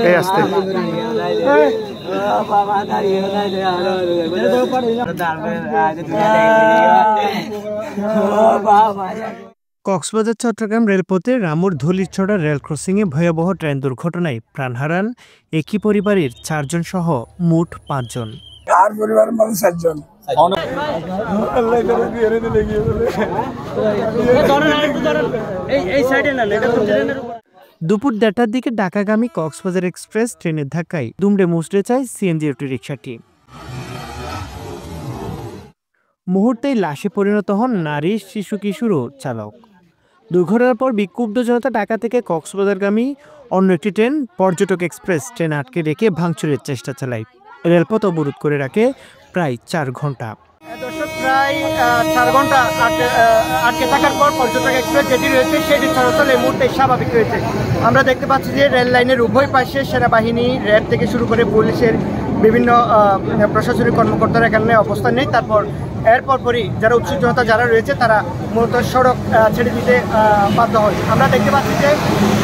এই আসতে কক্সবাজার চট্টগ্রাম রেলপথে রামুর ধুলিছড়া রেল ক্রসিংয়ে ভয়াবহ ট্রেন দুর্ঘটনায় প্রাণ হারান একই পরিবারের 4 জন সহ মোট 5 জন। আর পরিবারের মধ্যে 4 জন। দুপুর 1:30টার দিকে ঢাকাগামী কক্সবাজার এক্সপ্রেস ট্রেনের ধাক্কায় দুমড়ে মুচড়ে যায় সিএনজি অটোরিকশাটি। মুহূর্তেই লাশে পরিণত হন নারী, শিশু, কিশোর ও চালক। দুর্ঘটনার পর বিক্ষুব্ধ জনতা ঢাকা থেকে কক্সবাজারগামী অন্য একটি ট্রেন পর্যটক এক্সপ্রেস ট্রেন আটকে রেখে ভাঙচুরের চেষ্টা চালায়। রেলপথ অবরোধ করে রাখে প্রায় 4 ঘন্টা। প্রায় 4 ঘন্টা আটকে থাকার পর পর্যটক এক্সপ্রেস যেটি রয়েছে সেটি চলাচল এই মুহূর্তে স্বাভাবিক রয়েছে। আমরা দেখতে পাচ্ছি যে রেল লাইনের উভয় পাশে সেনাবাহিনী, র্যাব থেকে শুরু করে পুলিশের বিভিন্ন প্রশাসনিক কর্মকর্তারা এখানে অবস্থান নেই। তারপর এরপরই যারা উৎসুক জনতা যারা রয়েছে তারা মূলত সড়ক ছেড়ে দিতে বাধ্য হয়। আমরা দেখতে পাচ্ছি যে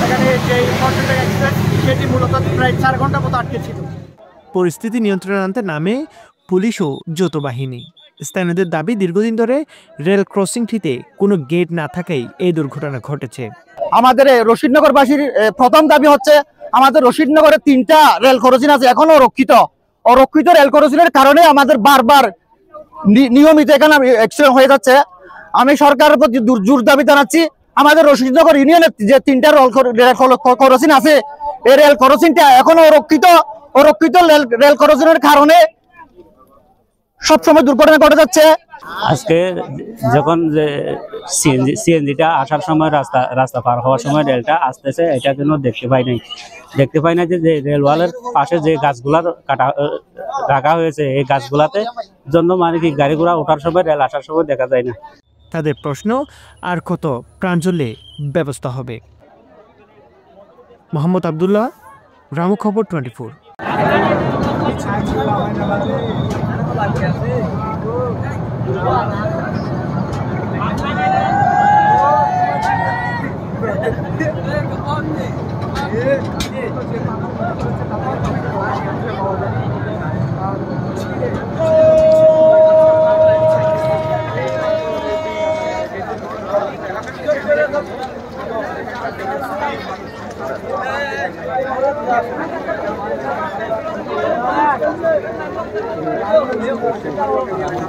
এখানে যে পর্যটক এক্সপ্রেস সেটি মূলত প্রায় 4 ঘন্টা মতো আটকে ছিল। পরিস্থিতি নিয়ন্ত্রণে আনতে নামে পুলিশ ও যৌথ বাহিনী। স্থানীয়দের দাবি, দীর্ঘদিন ধরে রেল ক্রসিংটিতে কোনো গেট না থাকায় এই দুর্ঘটনা ঘটেছে। আমাদের রশিদনগরবাসীর প্রথম দাবি হচ্ছে আমাদের রশিদনগরে 3টা রেল ক্রসিং আছে, এখনো অরক্ষিত রেল ক্রসিংয়ের কারণে আমাদের বারবার নিয়মিত এখানে অ্যাক্সিডেন্ট হয়ে যাচ্ছে। আমি সরকারের প্রতি জোর দাবি জানাচ্ছি, আমাদের রশিদনগর ইউনিয়নের যে 3টা রেল ক্রসিং আছে এই রেল ক্রসিংটা এখনো অরক্ষিত রেল ক্রসিংয়ের কারণে সবসময় দুর্ঘটনা ঘটে যাচ্ছে। আজকে যখন যে সিএনজিটা আসার সময় রাস্তা পার হওয়ার সময় রেলটা আসতেছে, এটা কিন্তু দেখতে পাই না যে রেলওয়ালের পাশে যে গাছগুলার রাখা হয়েছে এই গাছগুলাতে জন্য মানে কি গাড়ি ঘোড়া ওঠার সময় রেল আসার সময় দেখা যায় না। তাদের প্রশ্ন, আর কত প্রাঞ্জলে ব্যবস্থা হবে? মোহাম্মদ আবদুল্লাহ, রামু খবর 24। Thank you.